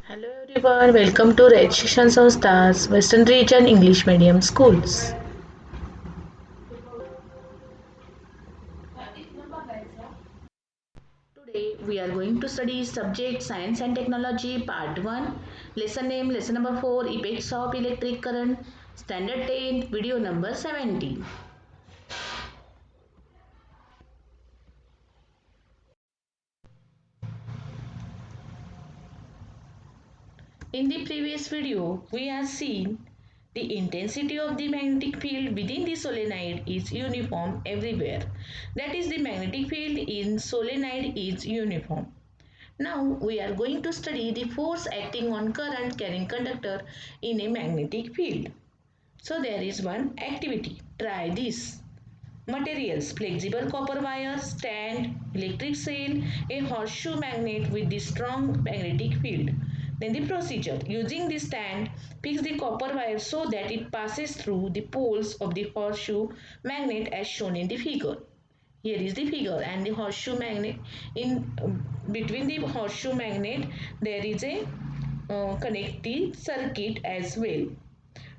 Hello everyone, welcome to Red Shikshan Sanstha's Western Region English Medium Schools. Today we are going to study subject Science and Technology Part 1, lesson name, lesson number 4, Effects of Electric Current, Standard 10, video number 70. In the previous video, we have seen the intensity of the magnetic field within the solenoid is uniform everywhere. That is, the magnetic field in solenoid is uniform. Now we are going to study the force acting on current carrying conductor in a magnetic field. So there is one activity. Try this. Materials: flexible copper wire, stand, electric cell, a horseshoe magnet with the strong magnetic field. Then the procedure: using the stand, fix the copper wire so that it passes through the poles of the horseshoe magnet as shown in the figure. Here is the figure, and the horseshoe magnet, in between the horseshoe magnet there is a connecting circuit as well.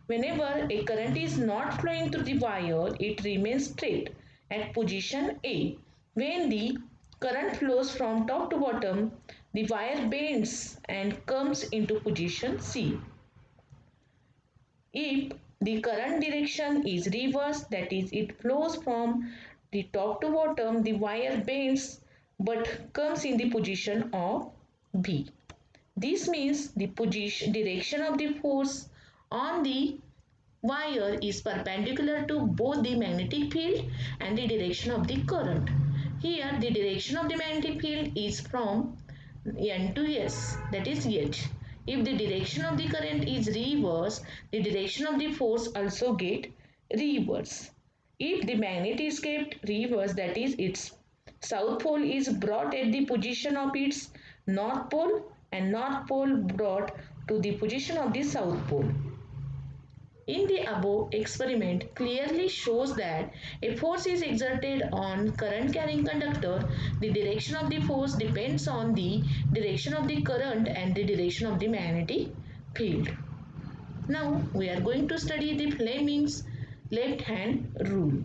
Whenever a current is not flowing through the wire, it remains straight at position A. When the current flows from top to bottom, the wire bends and comes into position C. If the current direction is reversed, that is, it flows from the top to bottom, the wire bends but comes in the position of B. This means the direction of the force on the wire is perpendicular to both the magnetic field and the direction of the current. Here the direction of the magnetic field is from N to S, that is H. If the direction of the current is reverse, the direction of the force also get reverse. If the magnet is kept reverse, that is its south pole is brought at the position of its north pole and north pole brought to the position of the south pole. In the above experiment clearly shows that a force is exerted on current carrying conductor. The direction of the force depends on the direction of the current and the direction of the magnetic field. Now we are going to study the Fleming's left hand rule.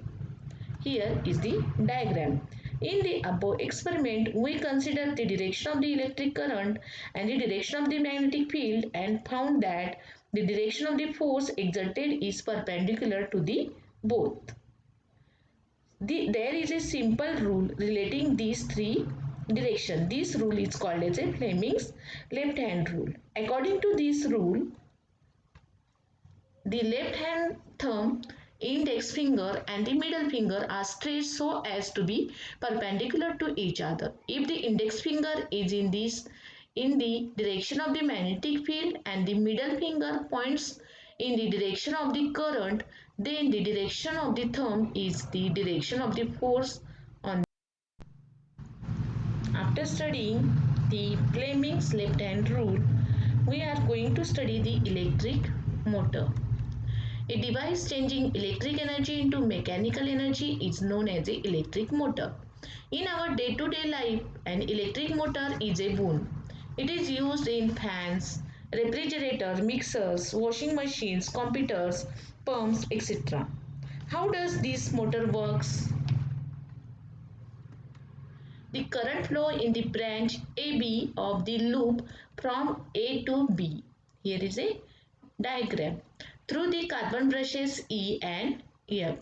Here is the diagram. In the above experiment, we considered the direction of the electric current and the direction of the magnetic field and found that the direction of the force exerted is perpendicular to the both. There is a simple rule relating these three directions. This rule is called as a Fleming's left hand rule. According to this rule, the left hand thumb, index finger and the middle finger are stretched so as to be perpendicular to each other. If the index finger is in the direction of the magnetic field and the middle finger points in the direction of the current, then the direction of the thumb is the direction of the force on. After studying the Fleming's left hand rule, we are going to study the electric motor. A device changing electric energy into mechanical energy is known as an electric motor. In our day-to-day life, an electric motor is a boon. It is used in fans, refrigerators, mixers, washing machines, computers, pumps, etc. How does this motor works? The current flow in the branch AB of the loop from A to B. Here is a diagram. Through the carbon brushes E and F.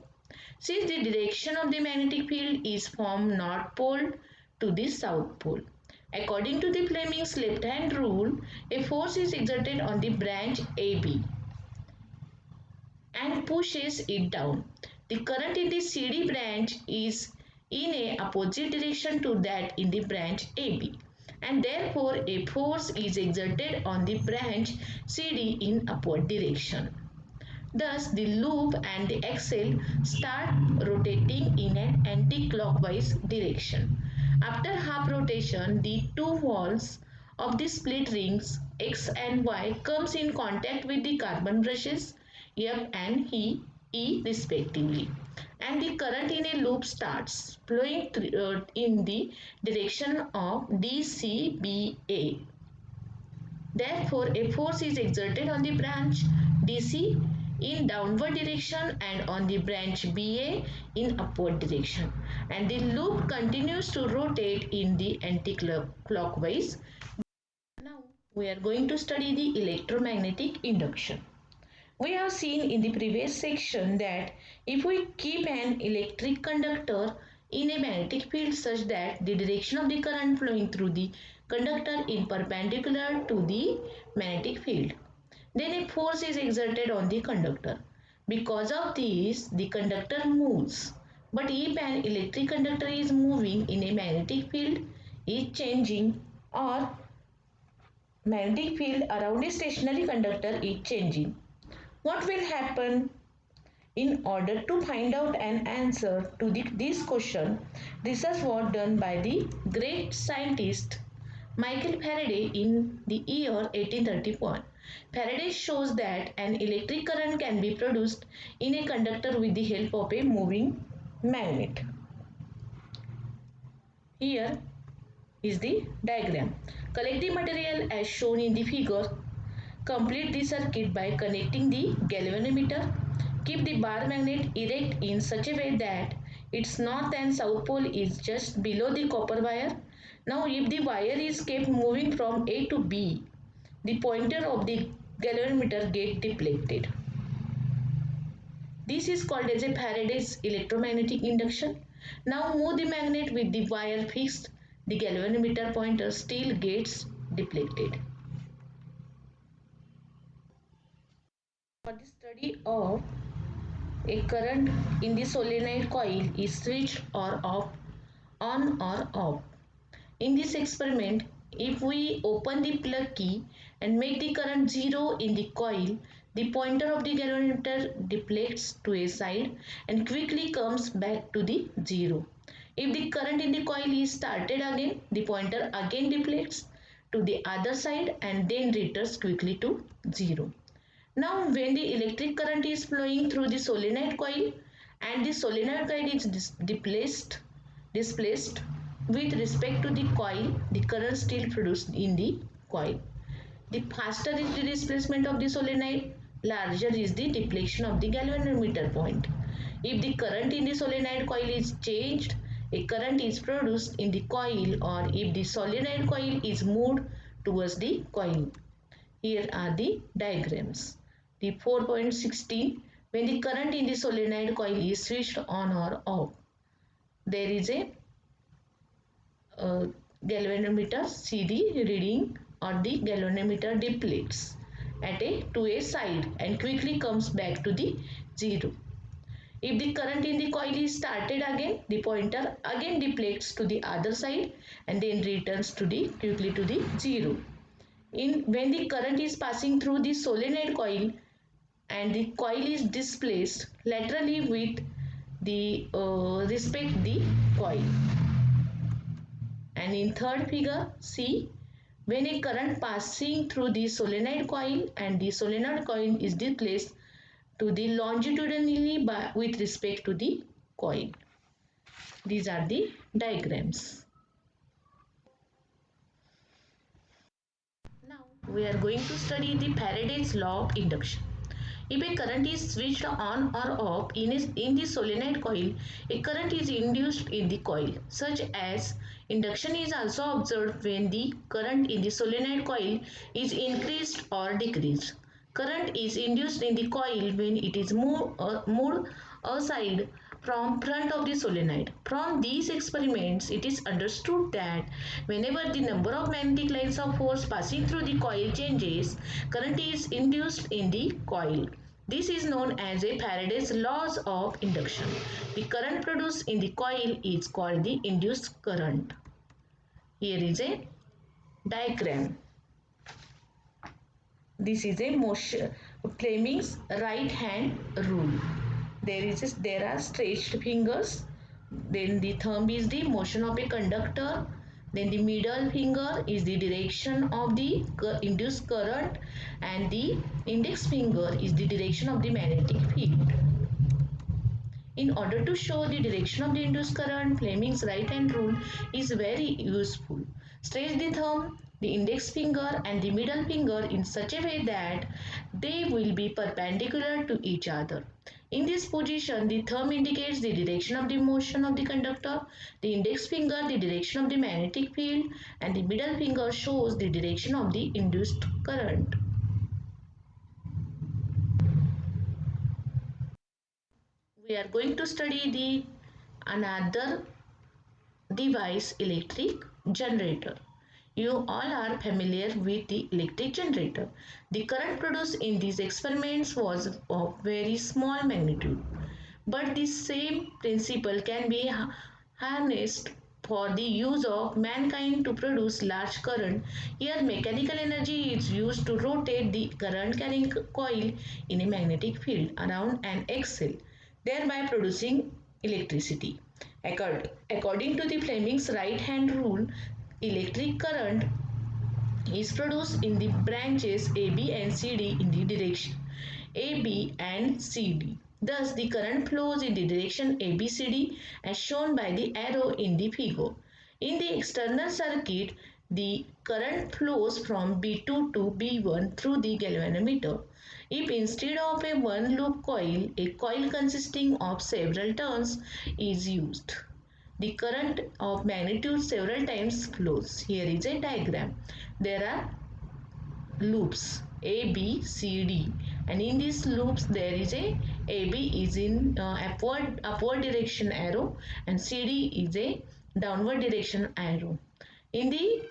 Since the direction of the magnetic field is from north pole to the south pole. According to the Fleming's left hand rule, a force is exerted on the branch AB and pushes it down. The current in the CD branch is in a opposite direction to that in the branch AB, and therefore a force is exerted on the branch CD in upward direction. Thus, the loop and the axle start rotating in an anti-clockwise direction. After half rotation, the two walls of the split rings X and Y comes in contact with the carbon brushes F and E respectively, and the current in a loop starts flowing in the direction of DCBA. Therefore, a force is exerted on the branch DC in downward direction and on the branch BA in upward direction, and the loop continues to rotate in the anti-clockwise. Now we are going to study the electromagnetic induction. We have seen in the previous section that if we keep an electric conductor in a magnetic field such that the direction of the current flowing through the conductor is perpendicular to the magnetic field, then a force is exerted on the conductor. Because of this, the conductor moves. But if an electric conductor is moving in a magnetic field, is changing, or magnetic field around a stationary conductor is changing, what will happen? In order to find out an answer to this question, research was done by the great scientist Michael Faraday in the year 1831. Faraday shows that an electric current can be produced in a conductor with the help of a moving magnet. Here is the diagram. Collect the material as shown in the figure. Complete the circuit by connecting the galvanometer. Keep the bar magnet erect in such a way that its north and south pole is just below the copper wire. Now if the wire is kept moving from A to B, the pointer of the galvanometer gets deflected. This is called as a Faraday's electromagnetic induction. Now move the magnet with the wire fixed. The galvanometer pointer still gets deflected. For the study of a current in the solenoid coil is switched or off, on or off. In this experiment, if we open the plug key and make the current 0 in the coil, the pointer of the galvanometer deflects to a side and quickly comes back to the 0. If the current in the coil is started again, the pointer again deflects to the other side and then returns quickly to 0. Now when the electric current is flowing through the solenoid coil and the solenoid coil is displaced with respect to the coil, the current still produced in the coil. The faster is the displacement of the solenoid, larger is the deflection of the galvanometer point. If the current in the solenoid coil is changed, a current is produced in the coil, or if the solenoid coil is moved towards the coil. Here are the diagrams. The 4.16, when the current in the solenoid coil is switched on or off, there is a galvanometer. See the reading, or the galvanometer deflects to a side and quickly comes back to the 0. If the current in the coil is started again, the pointer again deflects to the other side and then returns quickly to the 0. When the current is passing through the solenoid coil and the coil is displaced laterally with the respect the coil. And in third figure, see, when a current passing through the solenoid coil and the solenoid coil is displaced to the longitudinally with respect to the coil. These are the diagrams. Now we are going to study the Faraday's law of induction. If a current is switched on or off in the solenoid coil, a current is induced in the coil. Such as induction is also observed when the current in the solenoid coil is increased or decreased. Current is induced in the coil when it is moved aside from front of the solenoid. From these experiments, it is understood that whenever the number of magnetic lines of force passing through the coil changes, current is induced in the coil. This is known as a Faraday's laws of induction. The current produced in the coil is called the induced current. Here is a diagram. This is a motion Fleming's right hand rule. There are stretched fingers. Then the thumb is the motion of a conductor. Then the middle finger is the direction of the induced current, and the index finger is the direction of the magnetic field. In order to show the direction of the induced current, Fleming's right hand rule is very useful. Stretch the thumb the index finger and the middle finger in such a way that they will be perpendicular to each other. In this position, the thumb indicates the direction of the motion of the conductor, the index finger the direction of the magnetic field, and the middle finger shows the direction of the induced current. We are going to study the another device, electric generator. You all are familiar with the electric generator. The current produced in these experiments was of very small magnitude, but the same principle can be harnessed for the use of mankind to produce large current. Here mechanical energy is used to rotate the current carrying coil in a magnetic field around an axle, thereby producing electricity. According to the Fleming's right hand rule, electric current is produced in the branches AB and CD in the direction AB and CD. Thus, the current flows in the direction ABCD as shown by the arrow in the figure. In the external circuit, the current flows from B2 to B1 through the galvanometer. If instead of a one loop coil, a coil consisting of several turns is used, the current of magnitude several times flows. Here is a diagram. There are loops A, B, C, D, and in these loops there is a AB is in upward direction arrow and CD is a downward direction arrow. In the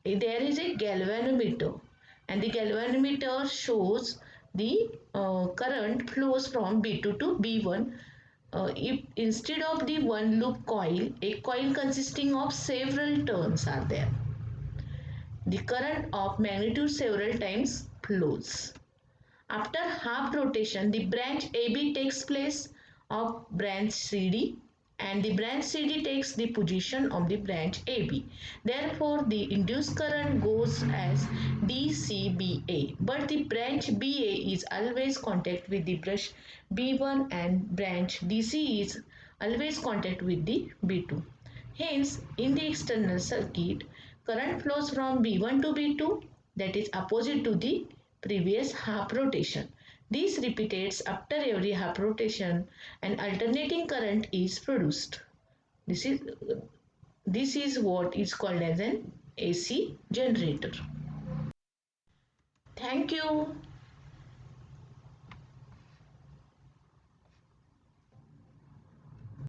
there is a galvanometer, and the galvanometer shows the current flows from B2 to B1. If instead of the one loop coil, a coil consisting of several turns are there, the current of magnitude several times flows. After half rotation, the branch AB takes place of branch CD and the branch CD takes the position of the branch AB. Therefore, the induced current goes as DCBA, but the branch BA is always contact with the brush B1 and branch DC is always contact with the B2. Hence, in the external circuit, current flows from B1 to B2, that is opposite to the previous half rotation. This repeats after every half rotation and alternating current is produced. This is what is called as an AC generator. Thank you.